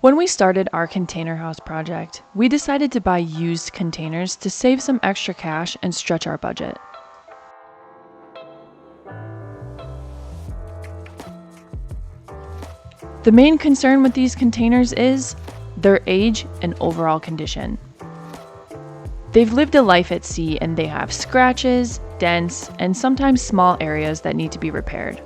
When we started our container house project, we decided to buy used containers to save some extra cash and stretch our budget. The main concern with these containers is their age and overall condition. They've lived a life at sea and they have scratches, dents, and sometimes small areas that need to be repaired.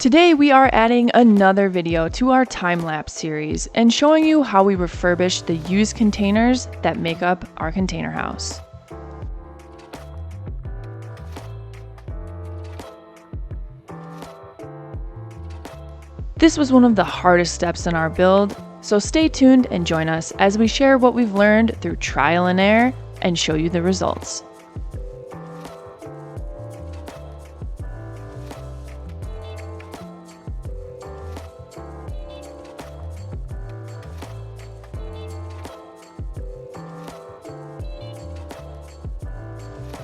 Today we are adding another video to our time-lapse series and showing you how we refurbish the used containers that make up our container house. This was one of the hardest steps in our build, so stay tuned and join us as we share what we've learned through trial and error and show you the results.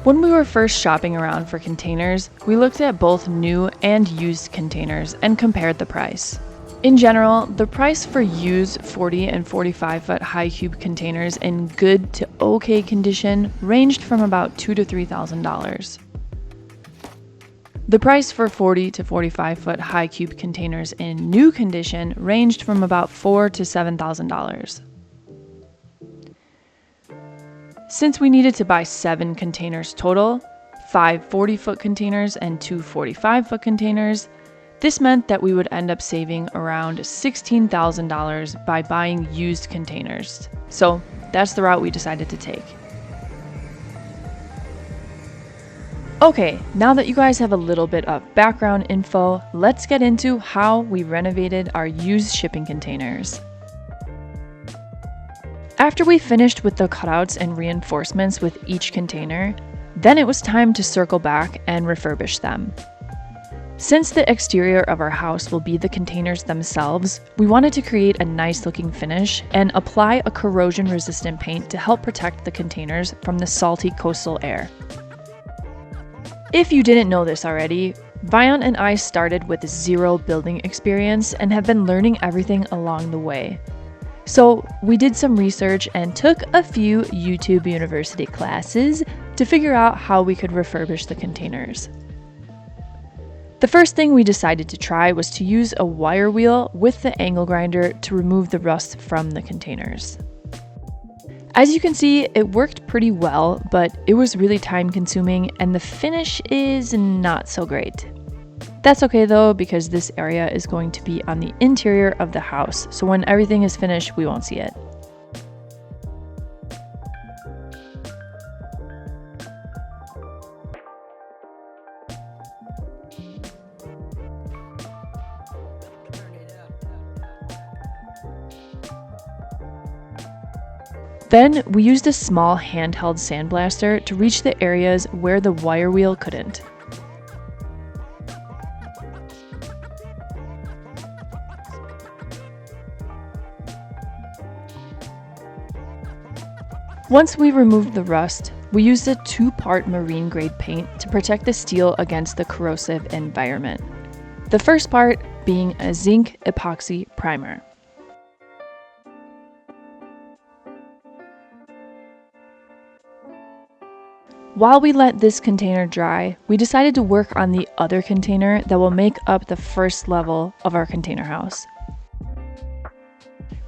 When we were first shopping around for containers, we looked at both new and used containers and compared the price. In general, the price for used 40 and 45 foot high cube containers in good to okay condition ranged from about $2,000 to $3,000. The price for 40 to 45 foot high cube containers in new condition ranged from about $4,000 to $7,000. Since we needed to buy 7 containers total, 5 40-foot containers and 2 45-foot containers, this meant that we would end up saving around $16,000 by buying used containers. So that's the route we decided to take. Okay, now that you guys have a little bit of background info, let's get into how we renovated our used shipping containers. After we finished with the cutouts and reinforcements with each container, then it was time to circle back and refurbish them. Since the exterior of our house will be the containers themselves, we wanted to create a nice looking finish and apply a corrosion resistant paint to help protect the containers from the salty coastal air. If you didn't know this already, Vion and I started with zero building experience and have been learning everything along the way. So we did some research and took a few YouTube University classes to figure out how we could refurbish the containers. The first thing we decided to try was to use a wire wheel with the angle grinder to remove the rust from the containers. As you can see, it worked pretty well, but it was really time consuming and the finish is not so great. That's okay though, because this area is going to be on the interior of the house, so when everything is finished, we won't see it. Then we used a small handheld sandblaster to reach the areas where the wire wheel couldn't. Once we removed the rust, we used a 2-part marine grade paint to protect the steel against the corrosive environment. The first part being a zinc epoxy primer. While we let this container dry, we decided to work on the other container that will make up the first level of our container house.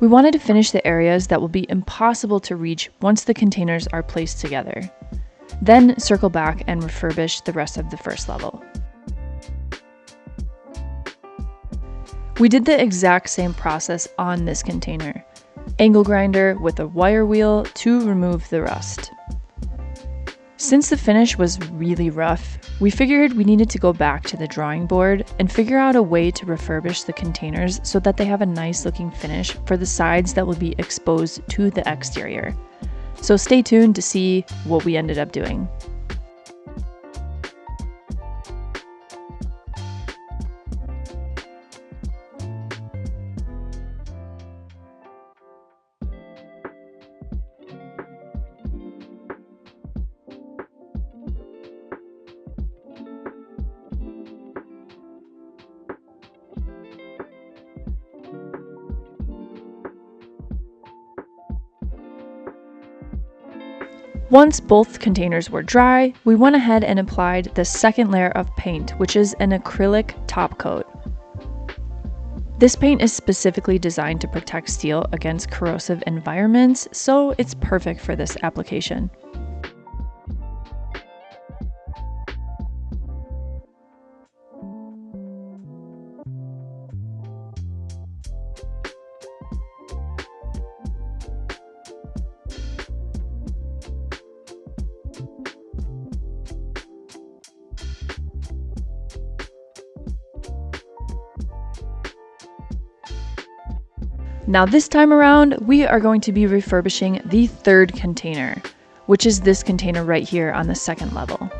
We wanted to finish the areas that will be impossible to reach once the containers are placed together. Then circle back and refurbish the rest of the first level. We did the exact same process on this container. Angle grinder with a wire wheel to remove the rust. Since the finish was really rough, we figured we needed to go back to the drawing board and figure out a way to refurbish the containers so that they have a nice looking finish for the sides that will be exposed to the exterior. So stay tuned to see what we ended up doing. Once both containers were dry, we went ahead and applied the second layer of paint, which is an acrylic top coat. This paint is specifically designed to protect steel against corrosive environments, so it's perfect for this application. Now this time around, we are going to be refurbishing the third container, which is this container right here on the second level.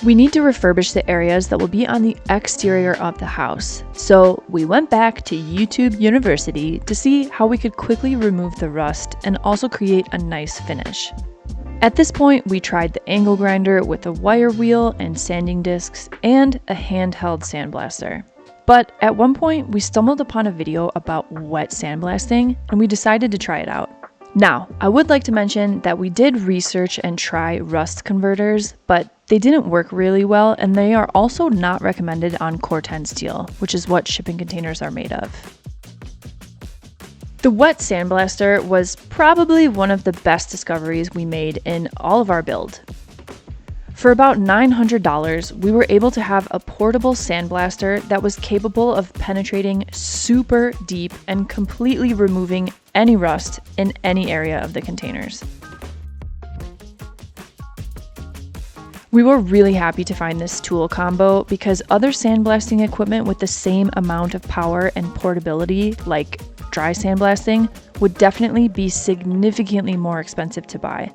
We need to refurbish the areas that will be on the exterior of the house. So we went back to YouTube University to see how we could quickly remove the rust and also create a nice finish. At this point, we tried the angle grinder with a wire wheel and sanding discs and a handheld sandblaster. But at one point, we stumbled upon a video about wet sandblasting, and we decided to try it out. Now, I would like to mention that we did research and try rust converters, but they didn't work really well, and they are also not recommended on Corten steel, which is what shipping containers are made of. The wet sandblaster was probably one of the best discoveries we made in all of our build. For about $900, we were able to have a portable sandblaster that was capable of penetrating super deep and completely removing any rust in any area of the containers. We were really happy to find this tool combo because other sandblasting equipment with the same amount of power and portability, like dry sandblasting, would definitely be significantly more expensive to buy.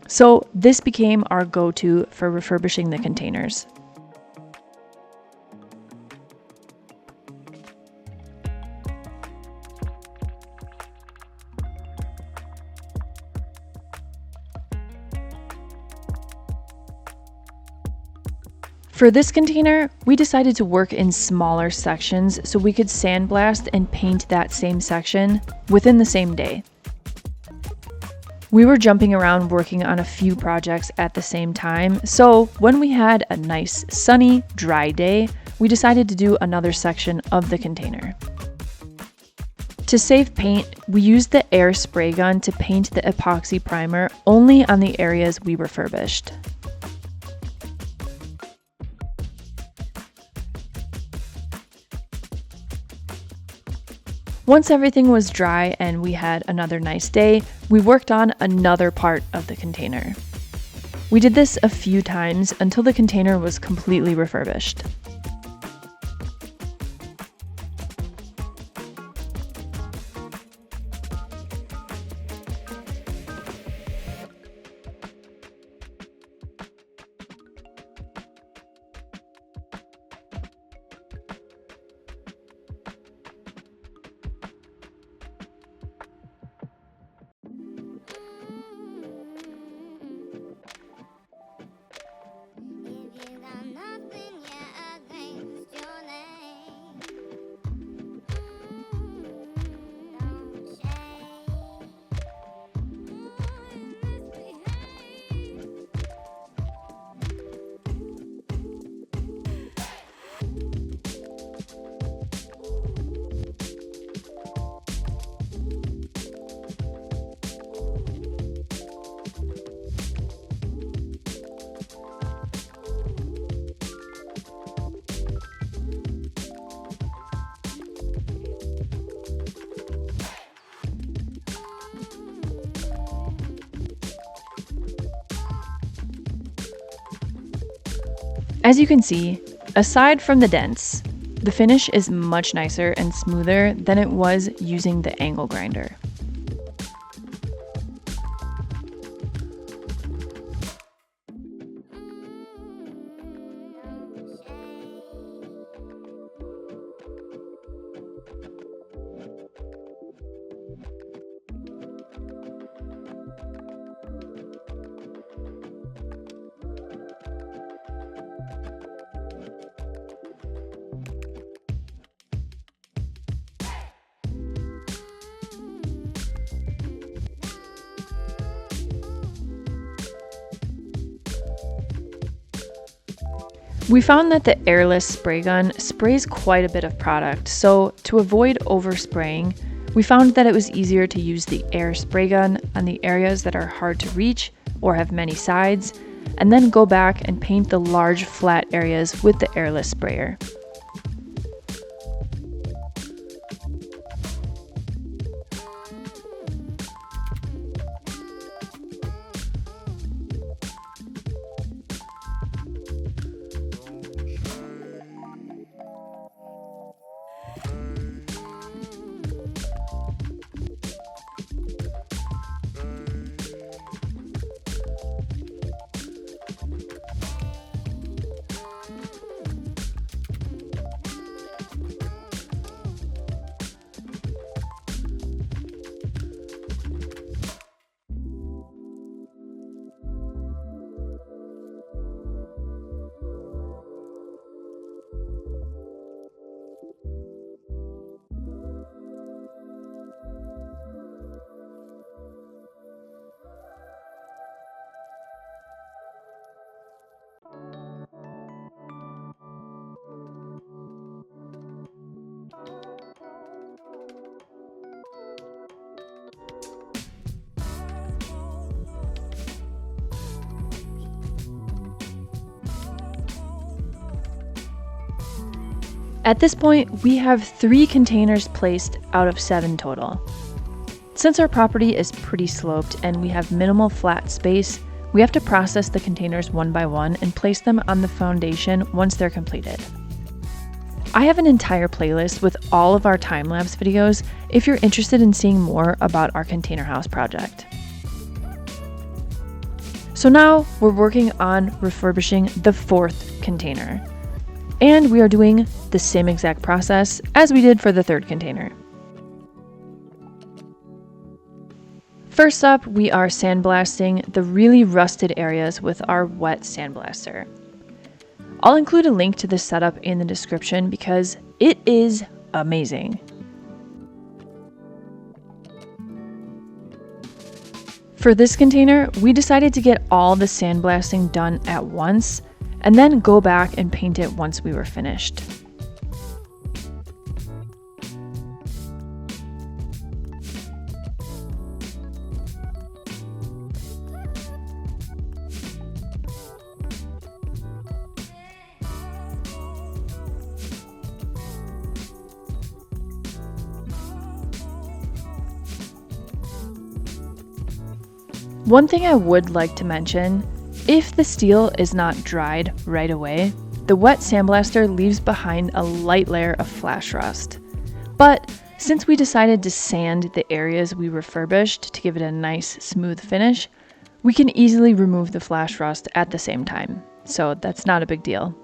So this became our go-to for refurbishing the containers. For this container, we decided to work in smaller sections so we could sandblast and paint that same section within the same day. We were jumping around working on a few projects at the same time, so when we had a nice sunny, dry day, we decided to do another section of the container. To save paint, we used the air spray gun to paint the epoxy primer only on the areas we refurbished. Once everything was dry and we had another nice day, we worked on another part of the container. We did this a few times until the container was completely refurbished. As you can see, aside from the dents, the finish is much nicer and smoother than it was using the angle grinder. We found that the airless spray gun sprays quite a bit of product, so to avoid overspraying, we found that it was easier to use the air spray gun on the areas that are hard to reach or have many sides, and then go back and paint the large flat areas with the airless sprayer. At this point, we have 3 containers placed out of 7 total. Since our property is pretty sloped and we have minimal flat space, we have to process the containers one by one and place them on the foundation once they're completed. I have an entire playlist with all of our time-lapse videos if you're interested in seeing more about our container house project. So now we're working on refurbishing the 4th container. And we are doing the same exact process as we did for the 3rd container. First up, we are sandblasting the really rusted areas with our wet sandblaster. I'll include a link to this setup in the description because it is amazing. For this container, we decided to get all the sandblasting done at once and then go back and paint it once we were finished. One thing I would like to mention, if the steel is not dried right away, the wet sandblaster leaves behind a light layer of flash rust. But since we decided to sand the areas we refurbished to give it a nice smooth finish, we can easily remove the flash rust at the same time, so that's not a big deal.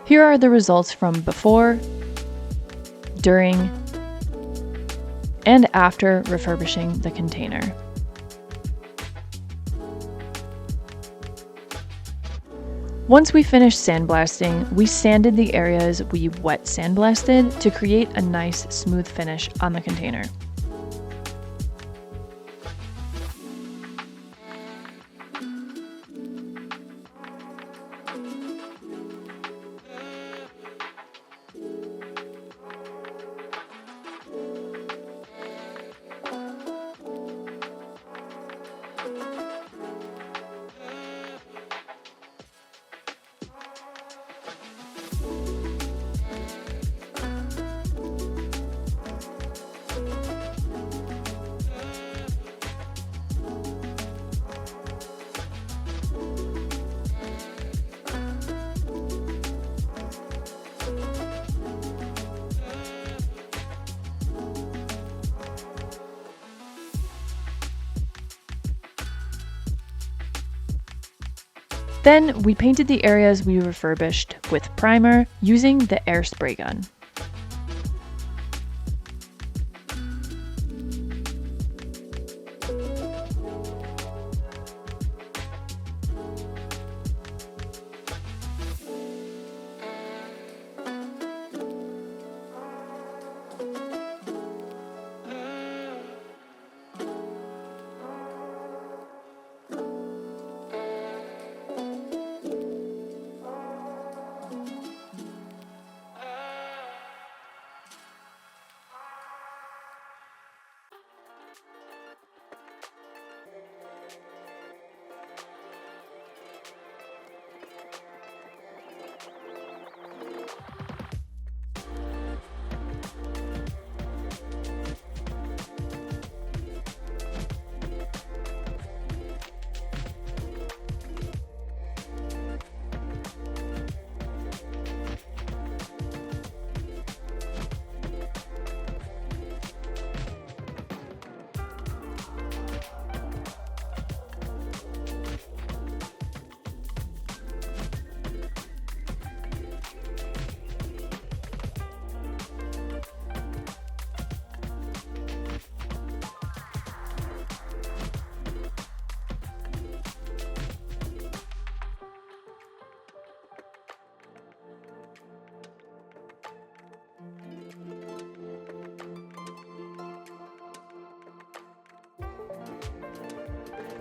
Here are the results from before, during, and after refurbishing the container. Once we finished sandblasting, we sanded the areas we wet sandblasted to create a nice smooth finish on the container. Then we painted the areas we refurbished with primer using the air spray gun.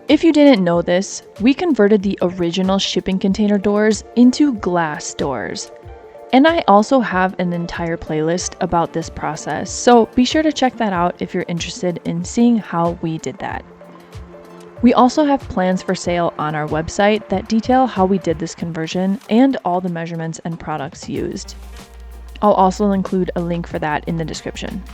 If you didn't know this, we converted the original shipping container doors into glass doors. And I also have an entire playlist about this process, so be sure to check that out if you're interested in seeing how we did that. We also have plans for sale on our website that detail how we did this conversion and all the measurements and products used. I'll also include a link for that in the description.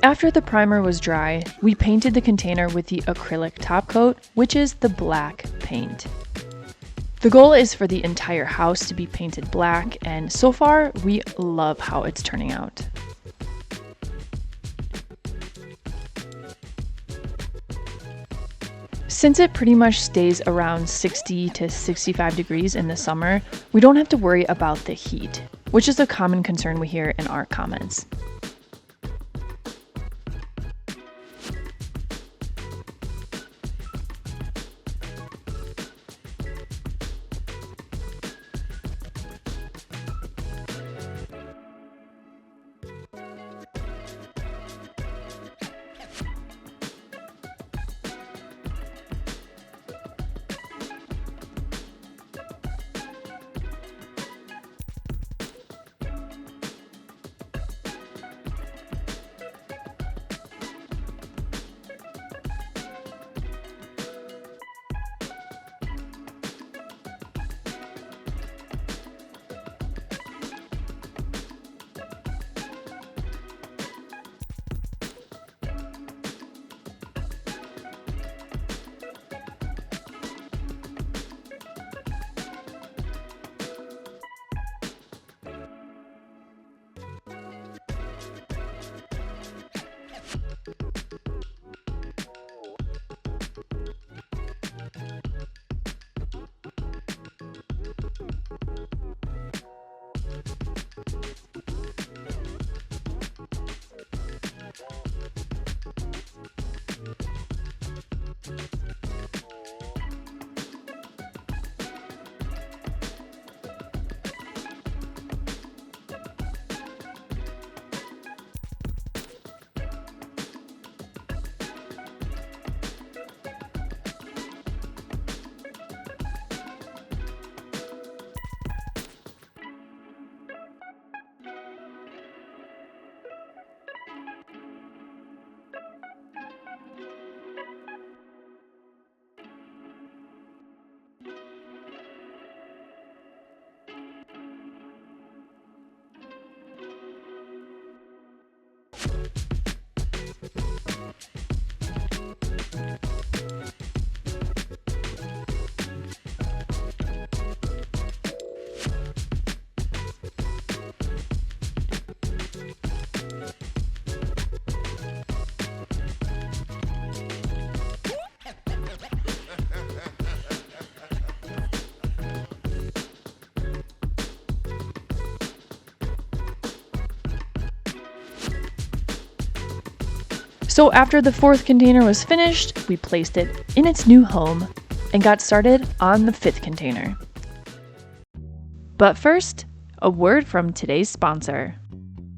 After the primer was dry, we painted the container with the acrylic top coat, which is the black paint. The goal is for the entire house to be painted black, and so far, we love how it's turning out. Since it pretty much stays around 60 to 65 degrees in the summer, we don't have to worry about the heat, which is a common concern we hear in our comments. So after the fourth container was finished, we placed it in its new home and got started on the fifth container. But first, a word from today's sponsor.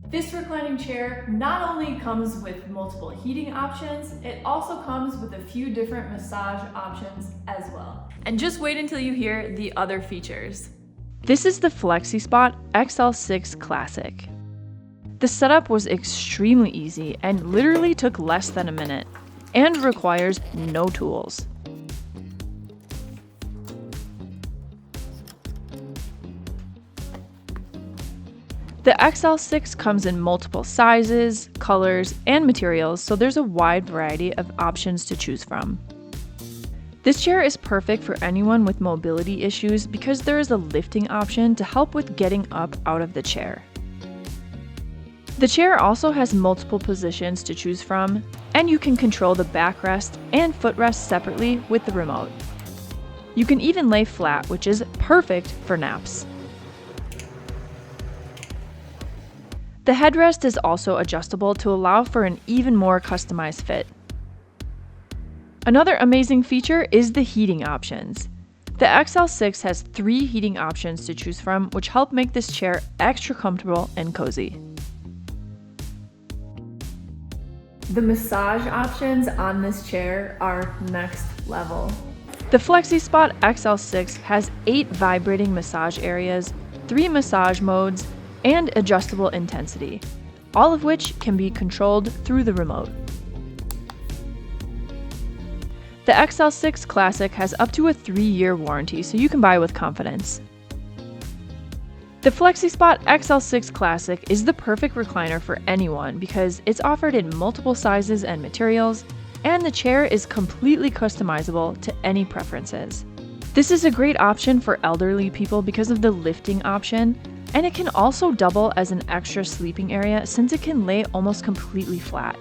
This reclining chair not only comes with multiple heating options, it also comes with a few different massage options as well. And just wait until you hear the other features. This is the FLEXISPOT XL6 Classic. The setup was extremely easy and literally took less than a minute, and requires no tools. The XL6 comes in multiple sizes, colors, and materials, so there's a wide variety of options to choose from. This chair is perfect for anyone with mobility issues because there is a lifting option to help with getting up out of the chair. The chair also has multiple positions to choose from, and you can control the backrest and footrest separately with the remote. You can even lay flat, which is perfect for naps. The headrest is also adjustable to allow for an even more customized fit. Another amazing feature is the heating options. The XL6 has 3 heating options to choose from, which help make this chair extra comfortable and cozy. The massage options on this chair are next level. The FLEXISPOT XL6 has 8 vibrating massage areas, 3 massage modes, and adjustable intensity, all of which can be controlled through the remote. The XL6 Classic has up to a 3-year warranty, so you can buy with confidence. The FLEXISPOT XL6 Classic is the perfect recliner for anyone because it's offered in multiple sizes and materials, and the chair is completely customizable to any preferences. This is a great option for elderly people because of the lifting option, and it can also double as an extra sleeping area since it can lay almost completely flat.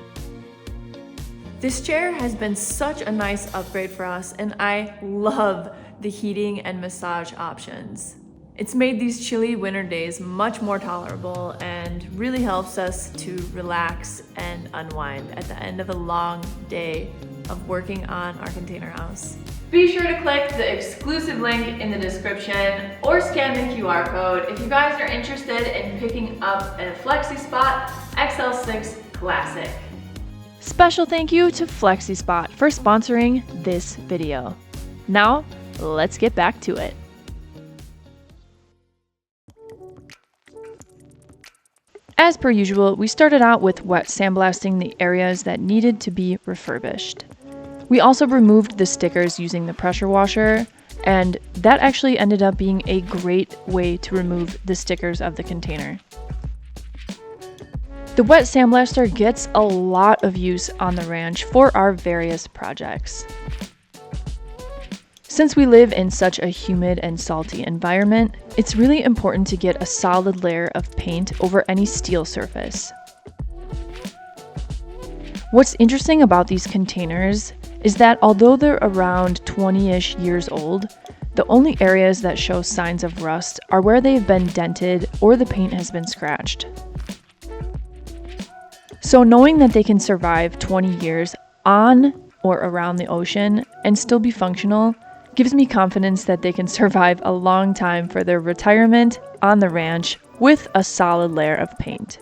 This chair has been such a nice upgrade for us, and I love the heating and massage options. It's made these chilly winter days much more tolerable and really helps us to relax and unwind at the end of a long day of working on our container house. Be sure to click the exclusive link in the description or scan the QR code if you guys are interested in picking up a FLEXISPOT XL6 Classic. Special thank you to FLEXISPOT for sponsoring this video. Now, let's get back to it. As per usual, we started out with wet sandblasting the areas that needed to be refurbished. We also removed the stickers using the pressure washer, and that actually ended up being a great way to remove the stickers of the container. The wet sandblaster gets a lot of use on the ranch for our various projects. Since we live in such a humid and salty environment, it's really important to get a solid layer of paint over any steel surface. What's interesting about these containers is that although they're around 20-ish years old, the only areas that show signs of rust are where they've been dented or the paint has been scratched. So knowing that they can survive 20 years on or around the ocean and still be functional gives me confidence that they can survive a long time for their retirement on the ranch with a solid layer of paint.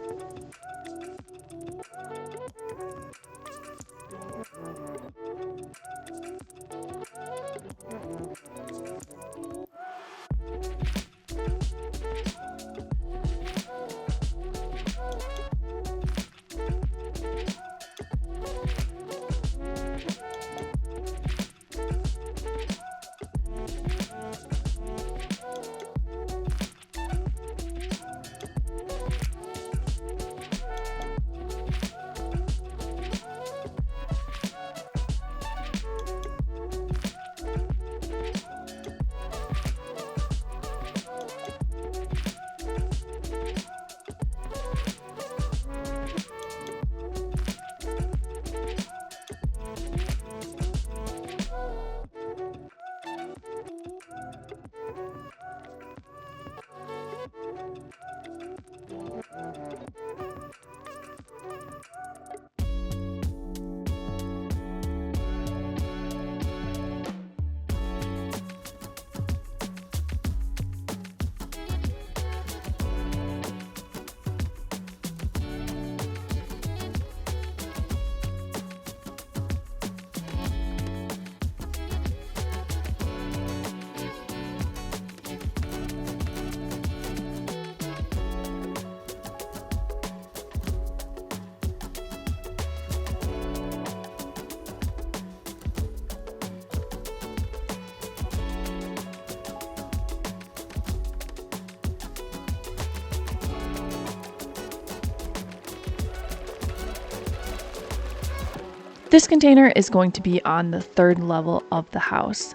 This container is going to be on the third level of the house.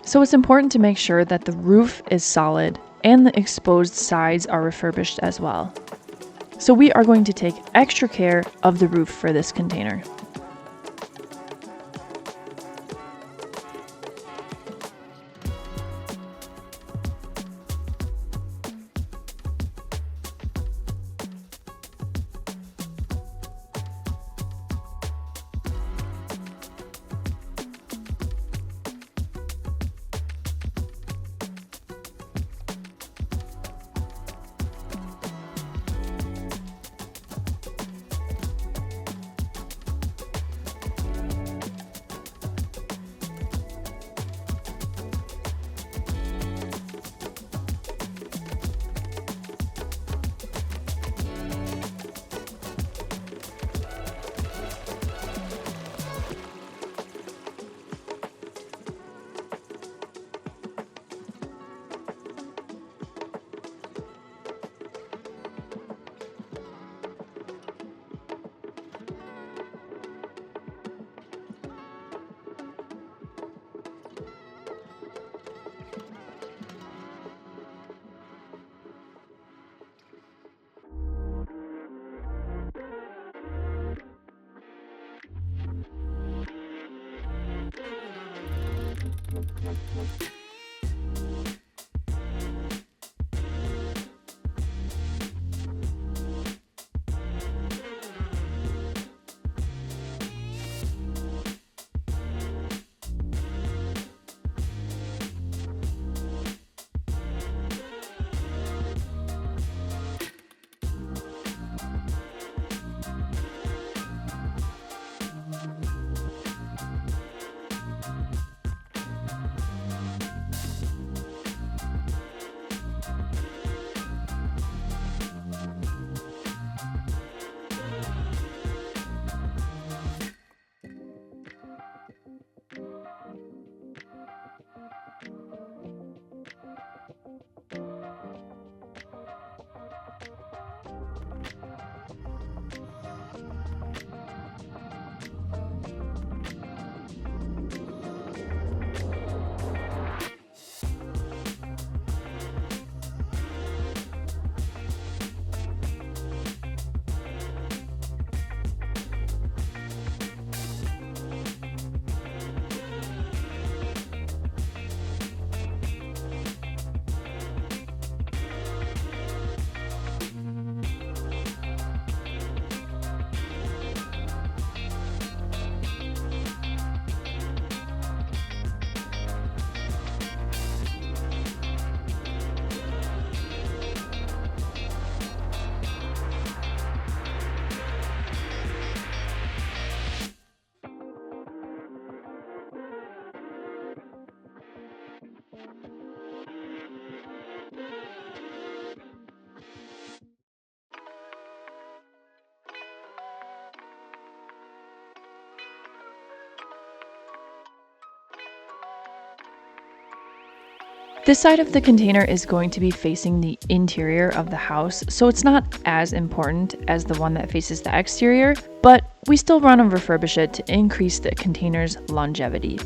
So it's important to make sure that the roof is solid and the exposed sides are refurbished as well. So we are going to take extra care of the roof for this container. This side of the container is going to be facing the interior of the house, so it's not as important as the one that faces the exterior, but we still want to refurbish it to increase the container's longevity.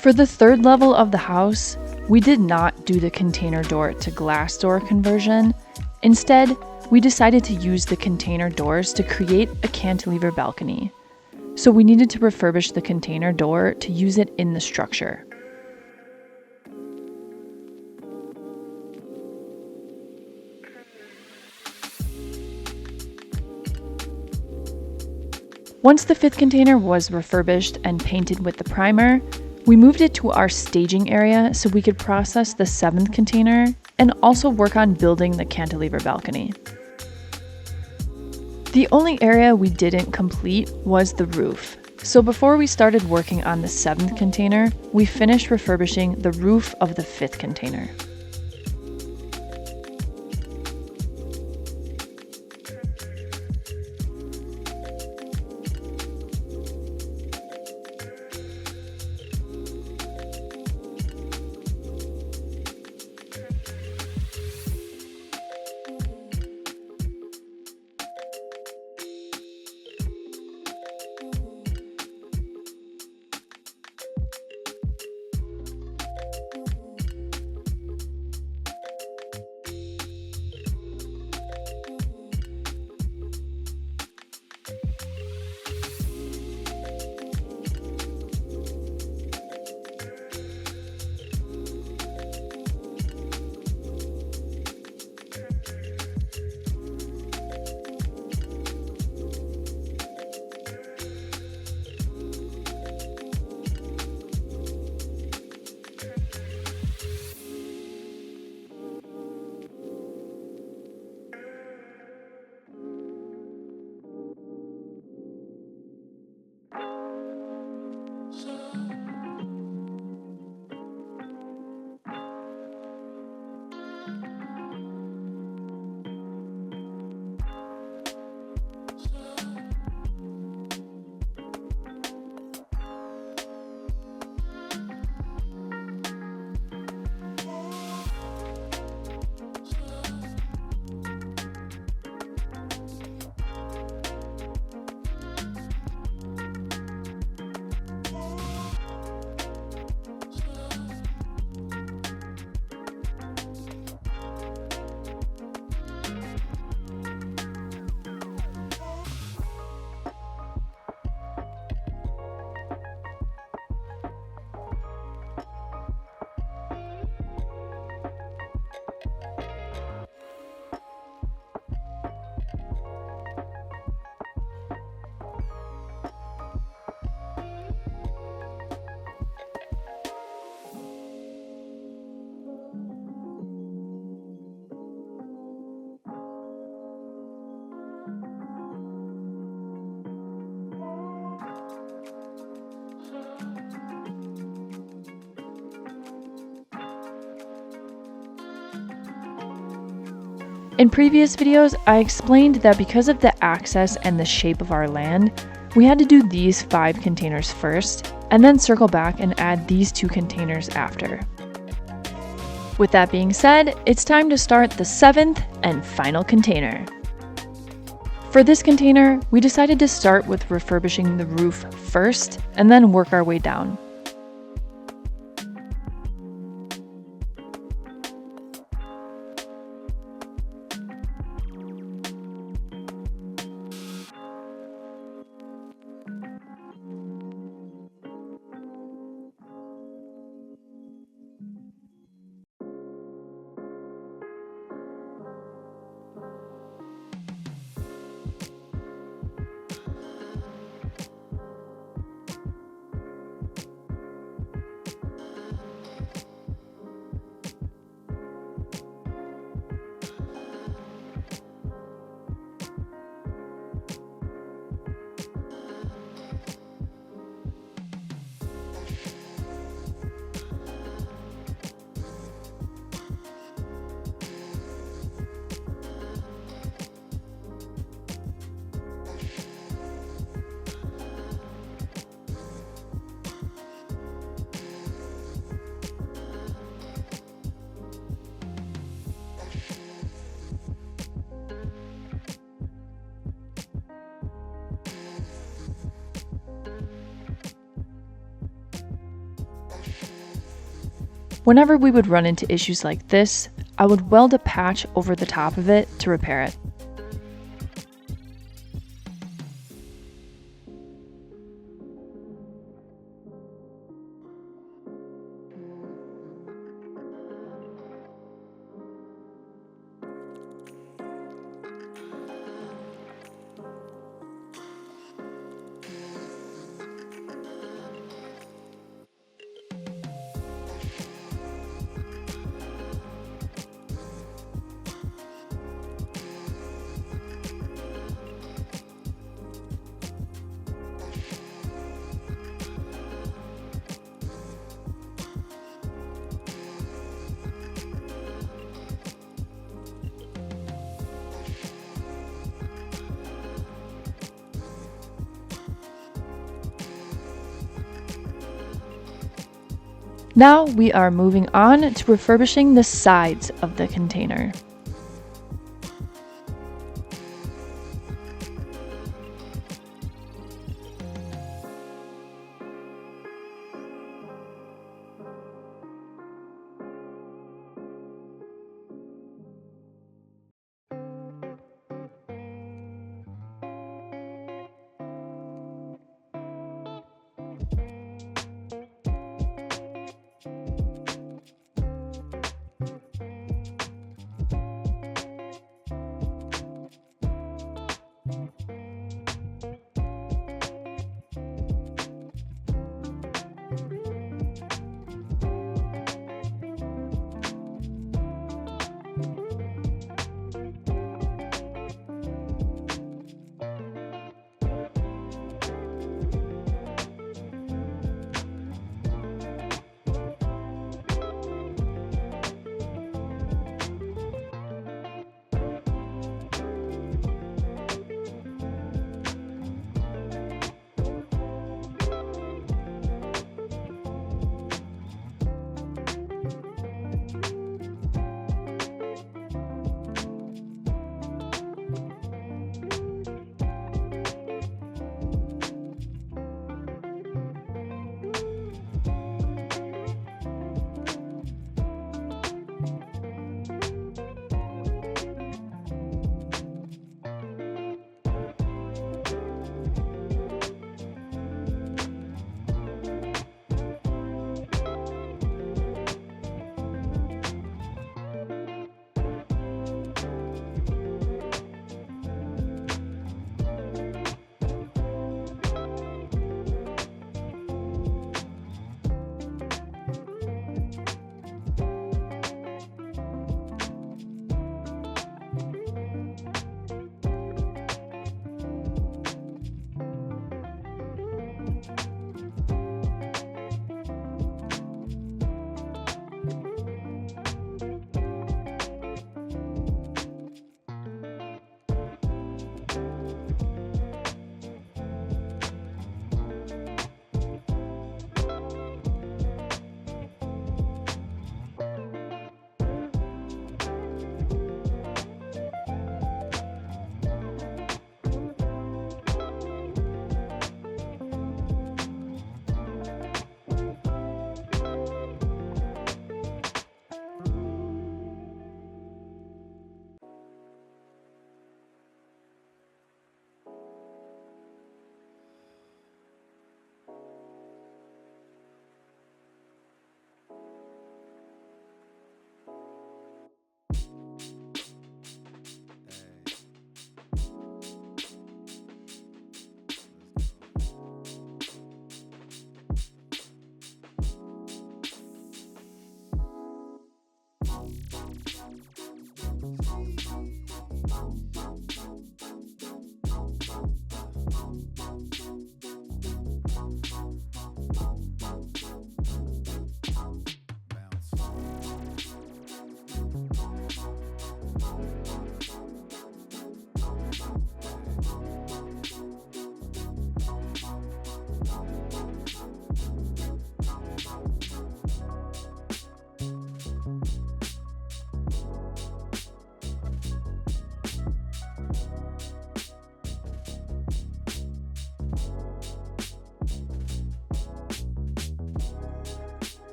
For the third level of the house, we did not do the container door to glass door conversion. Instead, we decided to use the container doors to create a cantilever balcony. So we needed to refurbish the container door to use it in the structure. Once the fifth container was refurbished and painted with the primer, we moved it to our staging area so we could process the seventh container and also work on building the cantilever balcony. The only area we didn't complete was the roof. So before we started working on the seventh container, we finished refurbishing the roof of the fifth container. In previous videos, I explained that because of the access and the shape of our land, we had to do these 5 containers first, and then circle back and add these 2 containers after. With that being said, it's time to start the 7th and final container. For this container, we decided to start with refurbishing the roof first, and then work our way down. Whenever we would run into issues like this, I would weld a patch over the top of it to repair it. Now we are moving on to refurbishing the sides of the container.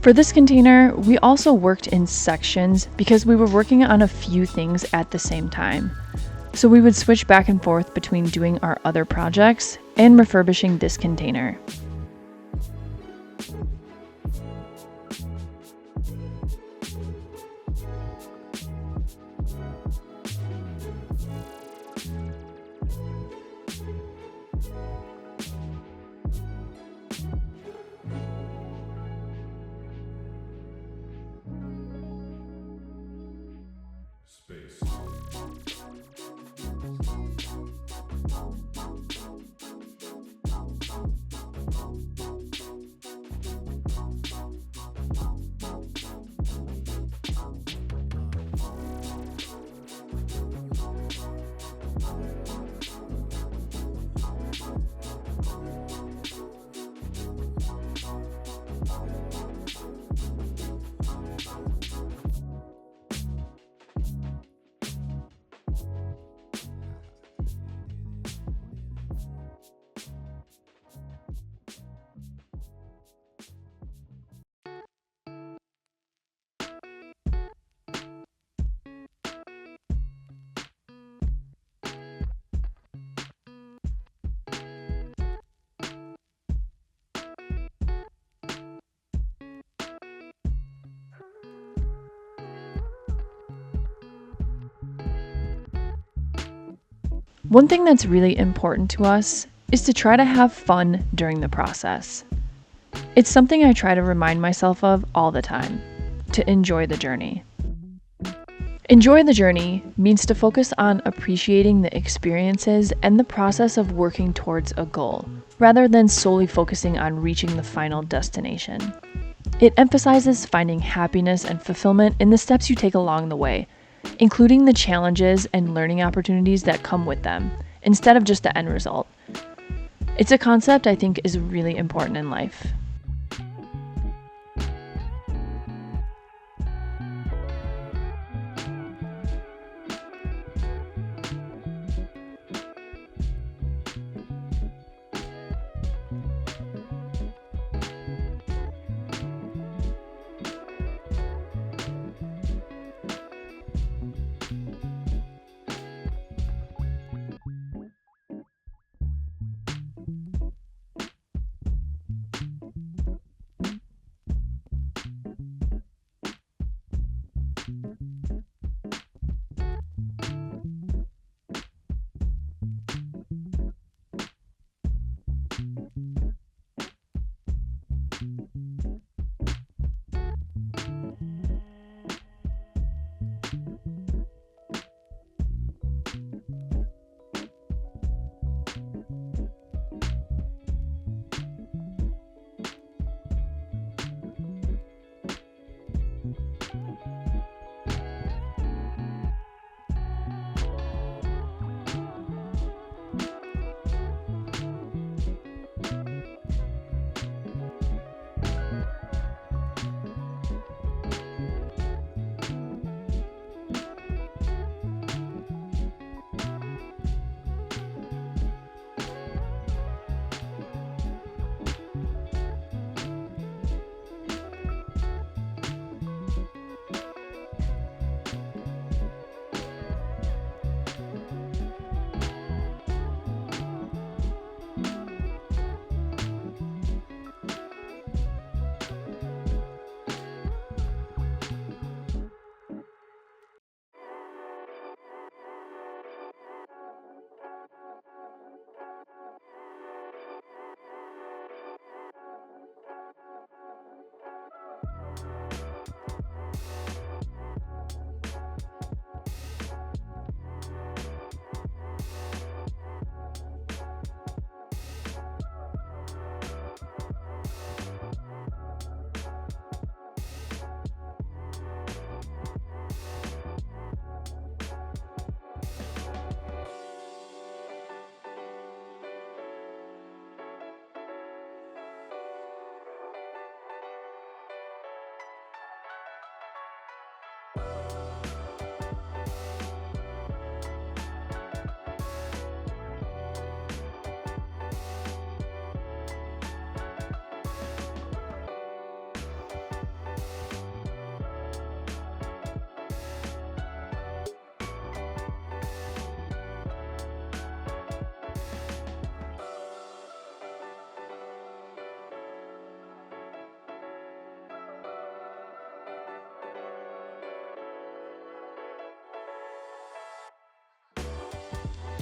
For this container, we also worked in sections because we were working on a few things at the same time. So we would switch back and forth between doing our other projects and refurbishing this container. One thing that's really important to us is to try to have fun during the process. It's something I try to remind myself of all the time, to enjoy the journey. Enjoy the journey means to focus on appreciating the experiences and the process of working towards a goal, rather than solely focusing on reaching the final destination. It emphasizes finding happiness and fulfillment in the steps you take along the way, including the challenges and learning opportunities that come with them, instead of just the end result. It's a concept I think is really important in life.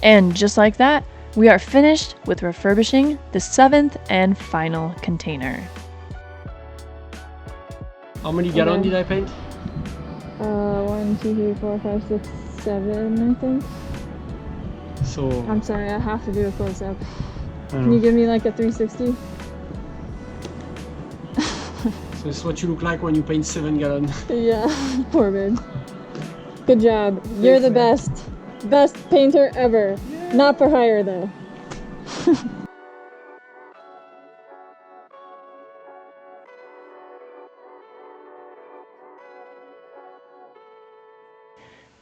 And just like that, we are finished with refurbishing the 7th and final container. How many gallons did I paint? 1, 2, 3, 4, 5, 6, 7, I think. So I'm sorry, I have to do a close up. I Can don't you know. give me like a 360? So this is what you look like when you paint 7 gallons. Yeah, poor babe. Good job. You're the best. Best painter ever. Not for hire though.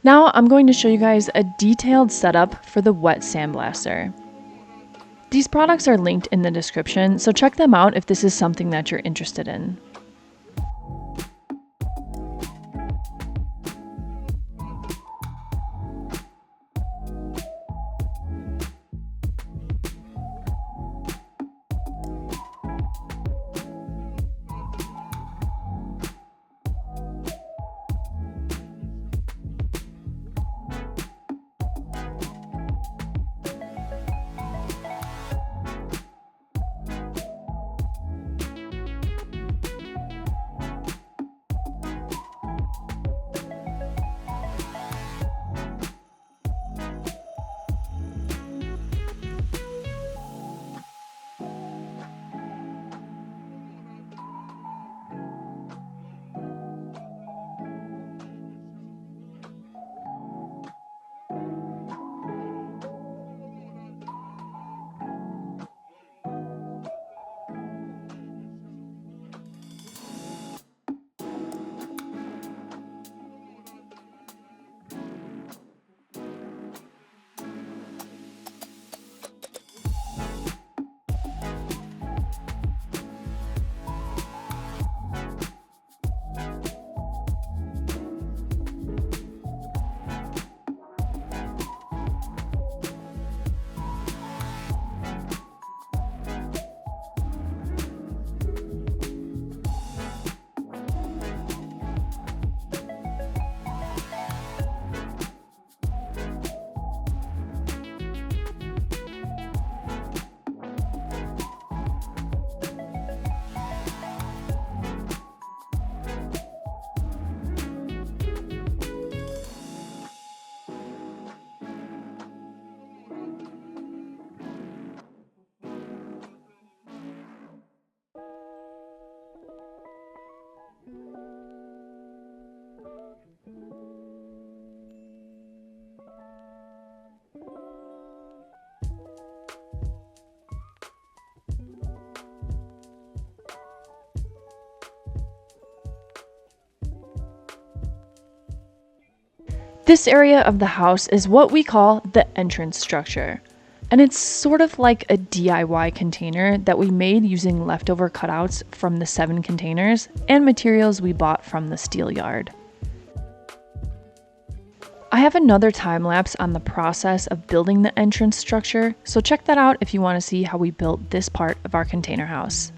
Now I'm going to show you guys a detailed setup for the wet sandblaster. These products are linked in the description, so check them out if this is something that you're interested in. This area of the house is what we call the entrance structure. And it's sort of like a DIY container that we made using leftover cutouts from the 7 containers and materials we bought from the steel yard. I have another time lapse on the process of building the entrance structure, so check that out if you want to see how we built this part of our container house.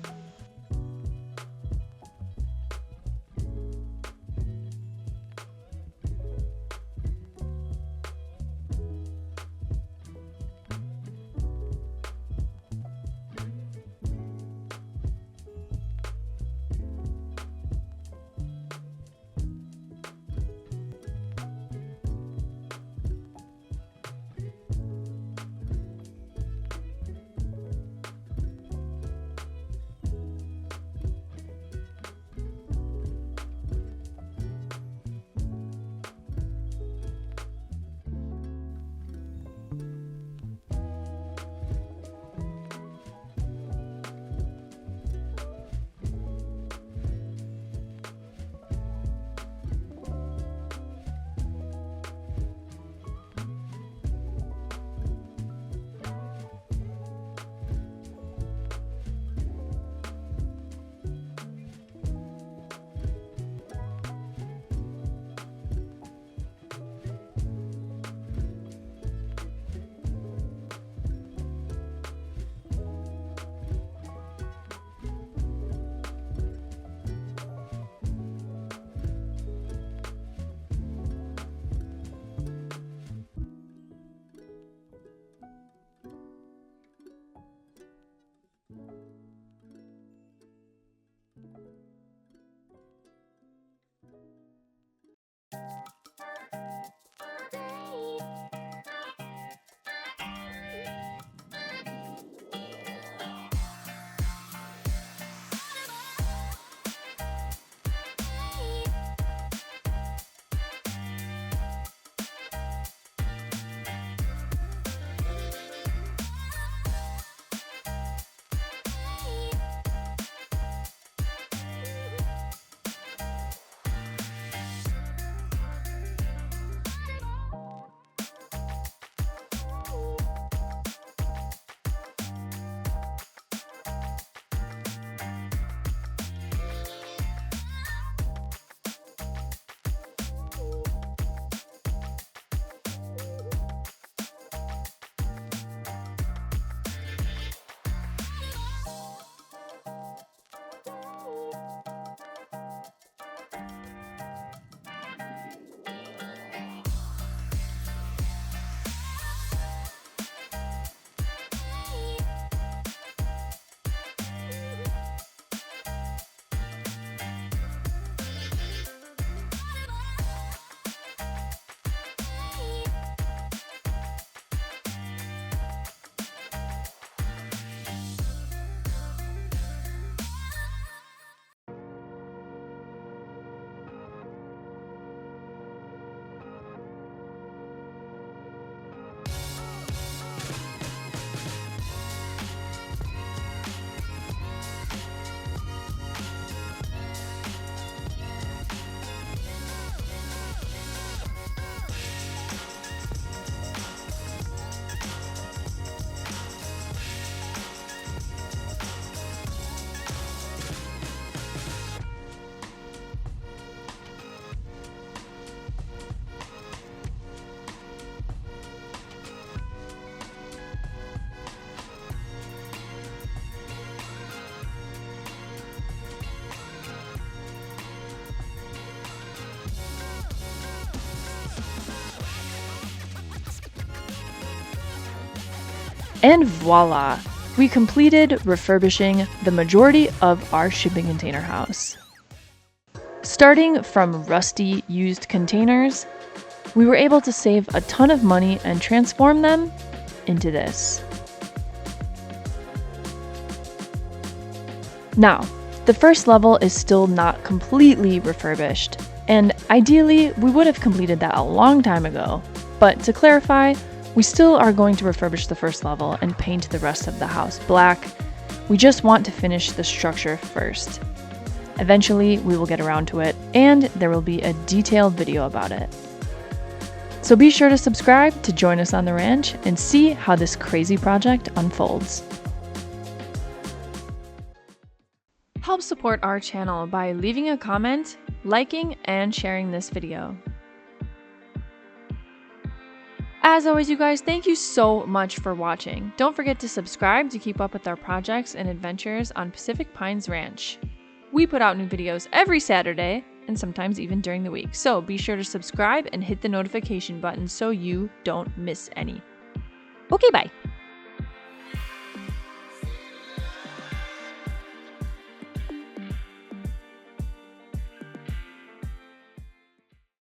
And voila! We completed refurbishing the majority of our shipping container house. Starting from rusty, used containers, we were able to save a ton of money and transform them into this. Now, the first level is still not completely refurbished, and ideally, we would have completed that a long time ago. But to clarify, we still are going to refurbish the first level and paint the rest of the house black. We just want to finish the structure first. Eventually, we will get around to it, and there will be a detailed video about it. So be sure to subscribe to join us on the ranch and see how this crazy project unfolds. Help support our channel by leaving a comment, liking, and sharing this video. As always, you guys, thank you so much for watching. Don't forget to subscribe to keep up with our projects and adventures on Pacific Pines Ranch. We put out new videos every Saturday and sometimes even during the week, so be sure to subscribe and hit the notification button so you don't miss any. Okay, bye.